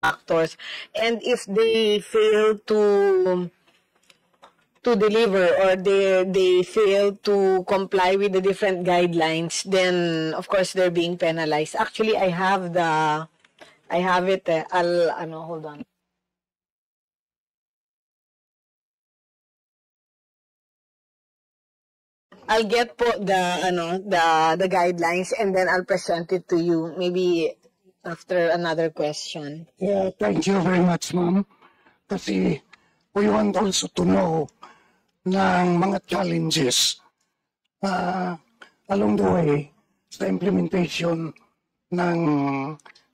factors, and if they fail to deliver, or they fail to comply with the different guidelines, then of course they're being penalized. Actually, I have it. Hold on. I'll get po the guidelines, and then I'll present it to you maybe after another question. Yeah, thank you very much, ma'am. Kasi we want also to know ng mga challenges along the way sa implementation ng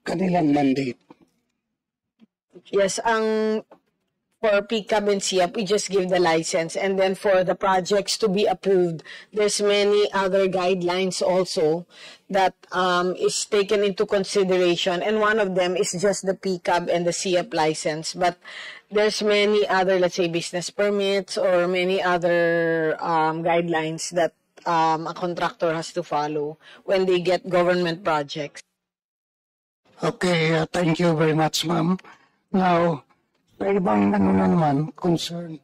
kanilang mandate. Yes, for PCAB and SIAP, we just give the license, and then for the projects to be approved, there's many other guidelines also that is taken into consideration, and one of them is just the PCAB and the SIAP license, but there's many other, let's say, business permits or many other guidelines that a contractor has to follow when they get government projects. Okay, thank you very much, ma'am. Now, sa ibang naman concern,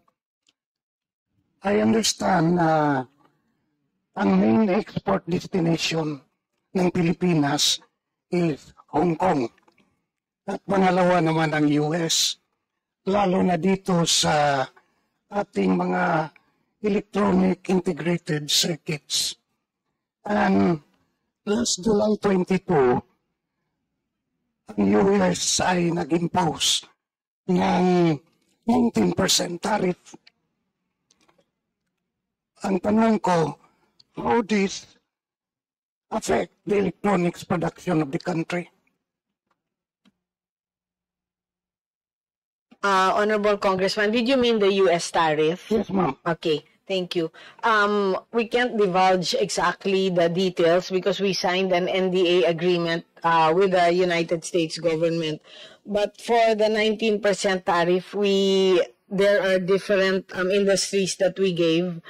I understand na ang main export destination ng Pilipinas is Hong Kong. At pangalawa naman ang US, lalo na dito sa ating mga electronic integrated circuits. And last July 22, ang US ay nag-impose ng 19% tariff. Ang tanong ko, how this affect the electronics production of the country? Honorable Congressman, did you mean the U.S. tariff? Yes, ma'am. Okay, thank you. We can't divulge exactly the details because we signed an NDA agreement with the United States government. But for the 19% tariff, there are different industries that we gave,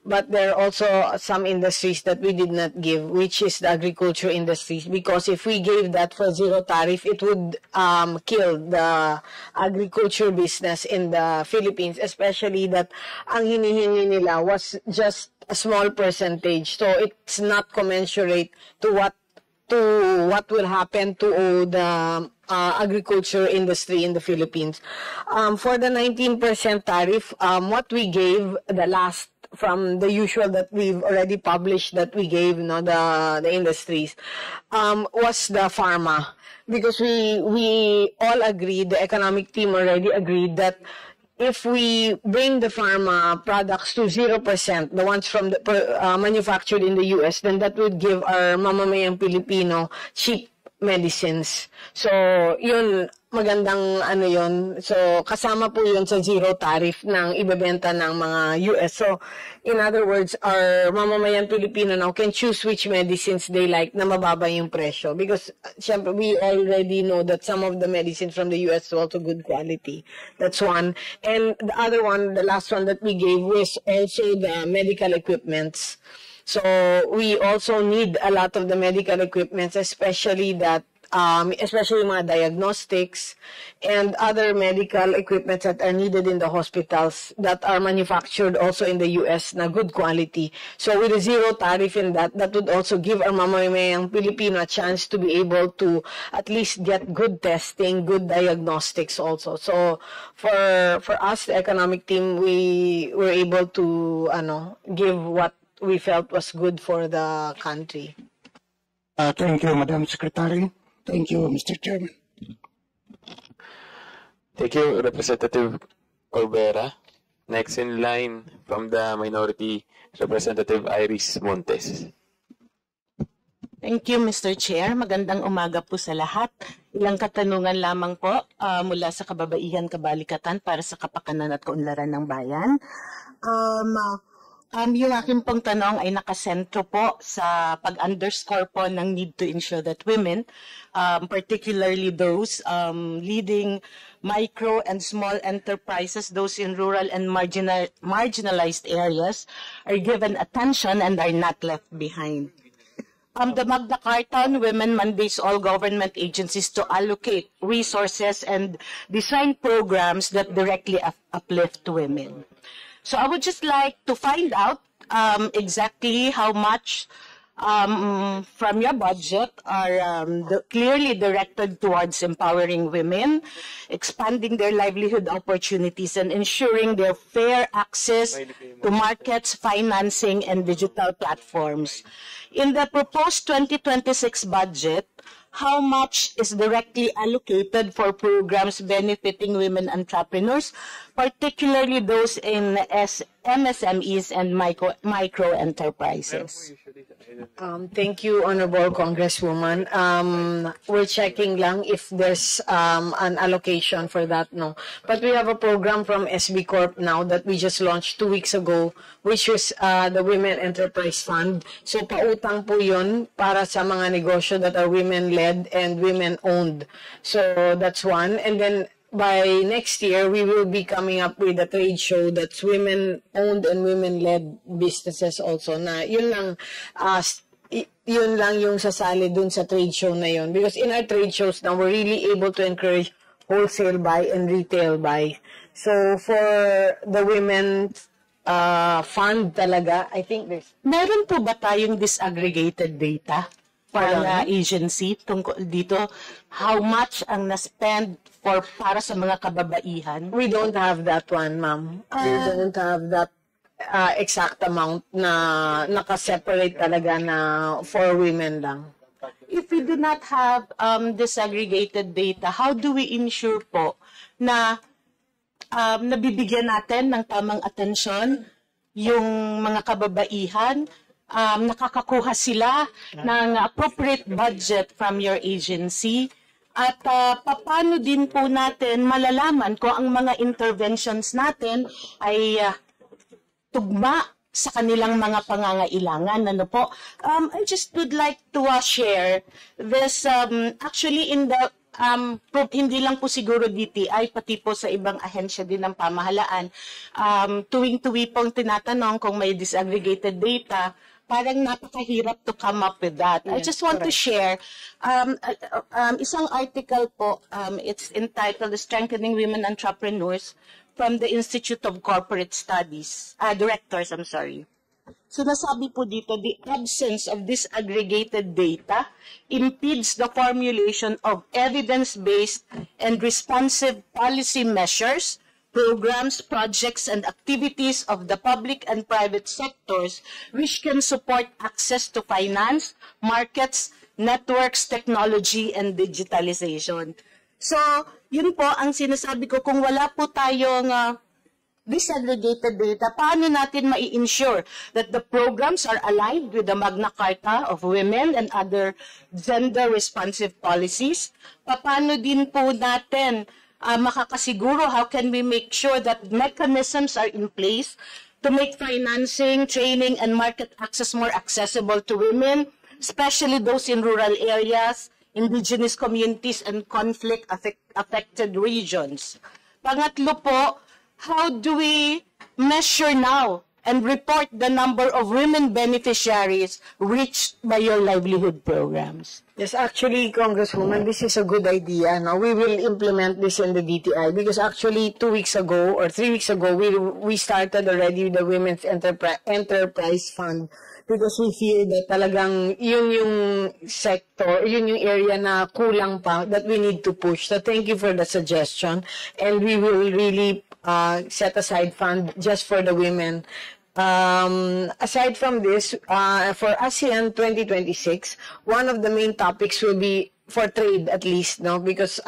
but there are also some industries that we did not give, which is the agriculture industries. Because if we gave that for zero tariff, it would kill the agriculture business in the Philippines, especially that ang hinihingi nila was just a small percentage. So it's not commensurate to what will happen to the agriculture industry in the Philippines. For the 19% tariff, what we gave, the last from the usual that we've already published that we gave the industries, was the pharma. Because we all agreed, the economic team already agreed that if we bring the pharma products to 0%, the ones from the manufactured in the US, then that would give our mamamayang Pilipino cheap medicines. So, yun, magandang yun. So, kasama po yun sa zero tariff ng ibebenta ng mga US. So, in other words, our mamamayang Pilipino now can choose which medicines they like na mababa yung presyo. Because, syempre, we already know that some of the medicines from the US are also good quality. That's one. And the other one, the last one that we gave was also the medical equipments. So we also need a lot of the medical equipment, especially mga diagnostics and other medical equipment that are needed in the hospitals that are manufactured also in the US na good quality. So with a zero tariff in that would also give our mamamayang Pilipino a chance to be able to at least get good testing, good diagnostics also. So for us, the economic team, we were able to give what we felt was good for the country. Thank you, Madam Secretary. Thank you, Mr. Chairman. Thank you, Representative Olvera. Next in line from the minority, Representative Iris Montes. Thank you, Mr. Chair. Magandang umaga po sa lahat. Ilang katanungan lamang po mula sa Kababaihan Kabalikatan para sa Kapakanan at Kaunlaran ng Bayan. Yung aking pong tanong ay nakasentro po sa pag-underscore po ng need to ensure that women, particularly those leading micro and small enterprises, those in rural and marginalized areas, are given attention and are not left behind. the Magna Carta on Women mandates all government agencies to allocate resources and design programs that directly uplift women. So I would just like to find out exactly how much from your budget are clearly directed towards empowering women, expanding their livelihood opportunities, and ensuring their fair access to markets, financing, and digital platforms. In the proposed 2026 budget, how much is directly allocated for programs benefiting women entrepreneurs, particularly those in MSMEs and micro enterprises? Thank you, Honorable Congresswoman. We're checking lang if there's an allocation for that, no. But we have a program from SB Corp now that we just launched 2 weeks ago, which was the Women Enterprise Fund. So pautang po yun para sa mga negosyo that are women-led and women-owned. So that's one. And then by next year, we will be coming up with a trade show that's women-owned and women-led businesses also. Na yun lang yung sasali dun sa trade show na yun. Because in our trade shows now, we're really able to encourage wholesale buy and retail buy. So for the women fund talaga, I think there's... Meron po ba tayong disaggregated data para agency tungkol dito? How much ang na-spend para sa mga kababaihan? We don't have that one, ma'am. We don't have that exact amount na naka-separate talaga na for women lang. If we do not have disaggregated data, how do we ensure po na nabibigyan natin ng tamang atensyon yung mga kababaihan, nakakakuha sila ng appropriate budget from your agency? At paano din po natin malalaman kung ang mga interventions natin ay tugma sa kanilang mga pangangailangan? Ano po? I just would like to share this. Actually, in the hindi lang po siguro DTI, pati po sa ibang ahensya din ng pamahalaan, tuwing-tuwi pong tinatanong kung may disaggregated data. Parang napakahirap to come up with that. I just want to share isang article po, it's entitled Strengthening Women Entrepreneurs from the Institute of Corporate Studies, Directors, I'm sorry. So nasabi po dito, the absence of disaggregated data impedes the formulation of evidence-based and responsive policy measures, programs, projects, and activities of the public and private sectors which can support access to finance, markets, networks, technology, and digitalization. So, yun po ang sinasabi ko, kung wala po tayong disaggregated data, paano natin mai-ensure that the programs are aligned with the Magna Carta of Women and other gender-responsive policies? Paano din po natin makakasiguro, how can we make sure that mechanisms are in place to make financing, training, and market access more accessible to women, especially those in rural areas, indigenous communities, and conflict-affected regions? Pangatlo po, how do we measure now and report the number of women beneficiaries reached by your livelihood programs? Yes, actually, Congresswoman, this is a good idea. Now, we will implement this in the DTI because actually 2 weeks ago or 3 weeks ago, we started already the Women's Enterprise Fund because we feel that talagang yun yung sector, yun yung area na kulang pa that we need to push. So, thank you for the suggestion. And we will really set aside fund just for the women. Aside from this, for ASEAN 2026, one of the main topics will be for trade at least, no? Because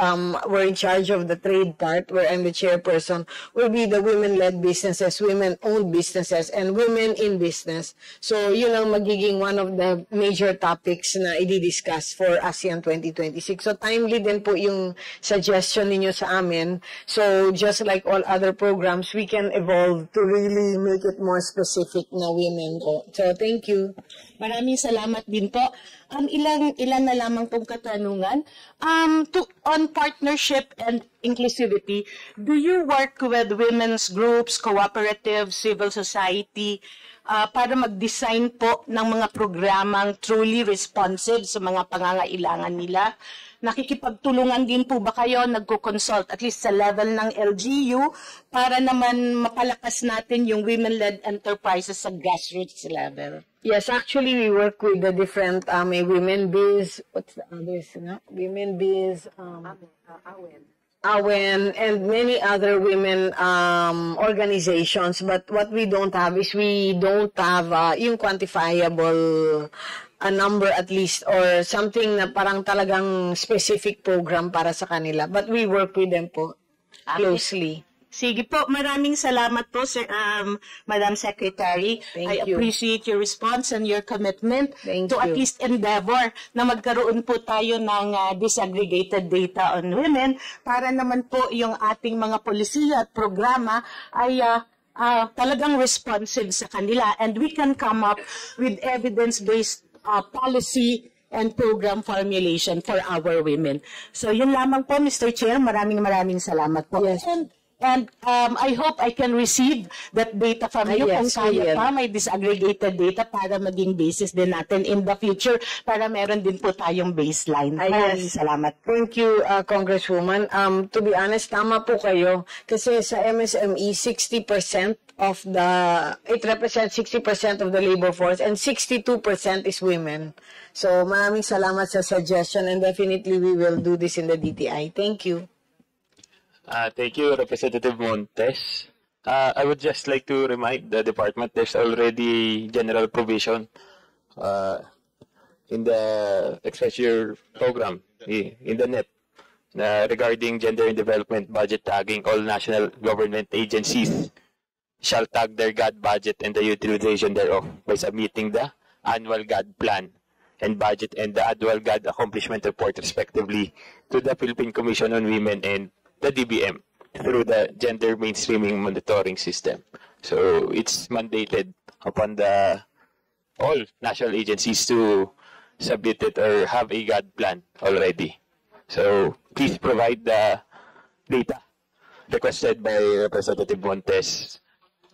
we're in charge of the trade part, where I'm the chairperson, will be the women-led businesses, women-owned businesses, and women in business. So, yun ang magiging one of the major topics na i-discuss for ASEAN 2026. So, timely din po yung suggestion ninyo sa amin. So, just like all other programs, we can evolve to really make it more specific na women po. So, thank you. Maraming salamat din po. Ilan na lamang pong katanungan. On partnership and inclusivity, do you work with women's groups, cooperatives, civil society, para mag-design po ng mga programang truly responsive sa mga pangangailangan nila? Nakikipagtulungan din po ba kayo, nagko-consult at least sa level ng LGU para naman mapalakas natin yung women-led enterprises sa grassroots level? Yes, actually, we work with the different women biz. What's the others? No? Women biz. AWEN, and many other women organizations. But what we don't have is we don't have yung quantifiable number at least or something na parang talagang specific program para sa kanila. But we work with them po closely. Sige po, maraming salamat po, Sir, Madam Secretary. I appreciate your response and your commitment to at least endeavor na magkaroon po tayo ng disaggregated data on women para naman po yung ating mga polisiya at programa ay talagang responsive sa kanila, and we can come up with evidence-based policy and program formulation for our women. So yun lamang po, Mr. Chair. Maraming salamat po. Yes. And I hope I can receive that data from you kung kaya pa, may disaggregated data para maging basis din natin in the future para meron din po tayong baseline. Maraming salamat. Thank you, Congresswoman. To be honest, tama po kayo kasi sa MSME, 60% of it represents 60% of the labor force and 62% is women. So maraming salamat sa suggestion and definitely we will do this in the DTI. Thank you. Thank you, Representative Montes. I would just like to remind the department there's already general provision in the Expressure program in the NEP regarding gender and development budget tagging. All national government agencies shall tag their GAD budget and the utilization thereof by submitting the annual GAD plan and budget and the annual GAD accomplishment report respectively to the Philippine Commission on Women and the DBM through the gender mainstreaming monitoring system. So it's mandated upon all national agencies to submit it or have a GAD plan already. So please provide the data requested by Representative Montes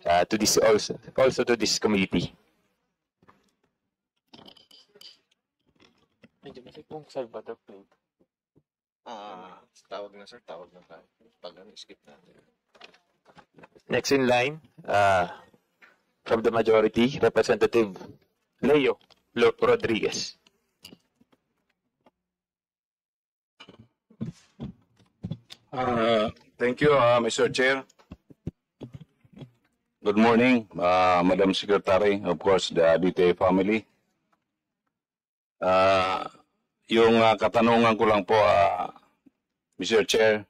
to this also to this committee. Tawag na sir, tawag na tayo. Pag skip natin. Next in line, from the majority, Representative Leo Rodriguez. Thank you, Mr. Chair. Good morning, Madam Secretary, of course, the DTA family. Yung katanungan ko lang po, Mr. Chair,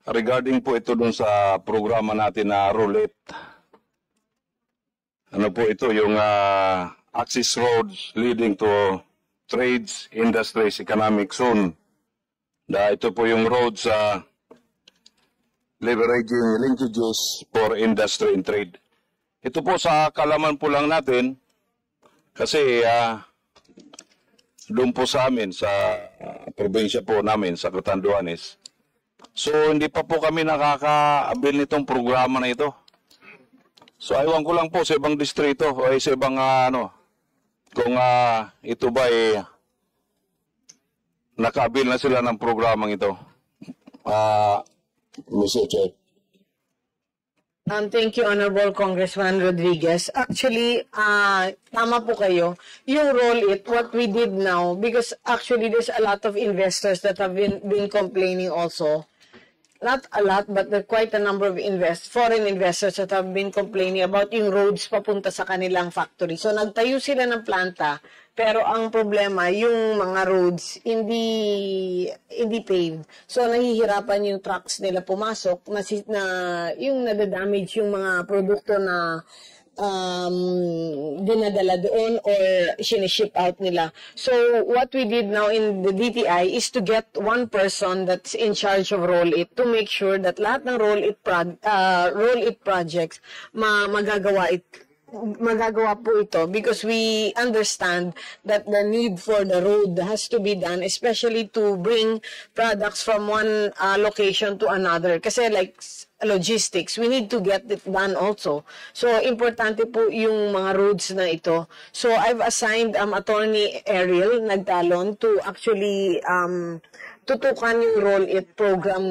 regarding po ito dun sa programa natin na roulette. Ano po ito, yung access roads leading to trades, industries, economic zone. Ito po yung roads leveraging linkages for industry and trade. Ito po sa kalaman po lang natin kasi doon po sa amin, sa probinsya po namin, sa Catanduanes. So, hindi pa po kami nakaka-avail nitong programa na ito. So, aywan ko lang po sa ibang distrito o sa ibang kung ito ba naka-avail na sila ng programang ito. Mr. Chair. Thank you, Honorable Congressman Rodriguez. Actually, tama po kayo. Yung roll it, what we did now, because actually there's a lot of investors that have been complaining also. Not a lot, but there are quite a number of foreign investors that have been complaining about yung roads papunta sa kanilang factory. So, nagtayo sila ng planta, pero ang problema, yung mga roads, hindi paved. So, nahihirapan yung trucks nila pumasok, yung nadadamage yung mga produkto na dinadala doon or siniship out nila. So, what we did now in the DTI is to get one person that's in charge of Roll It to make sure that lahat ng Roll It projects magagawa magagawa po ito because we understand that the need for the road has to be done, especially to bring products from one location to another. Kasi like logistics, we need to get it done also. So, importante po yung mga roads na ito. So, I've assigned Attorney Ariel Nagtalon to actually tutukan yung Roll It program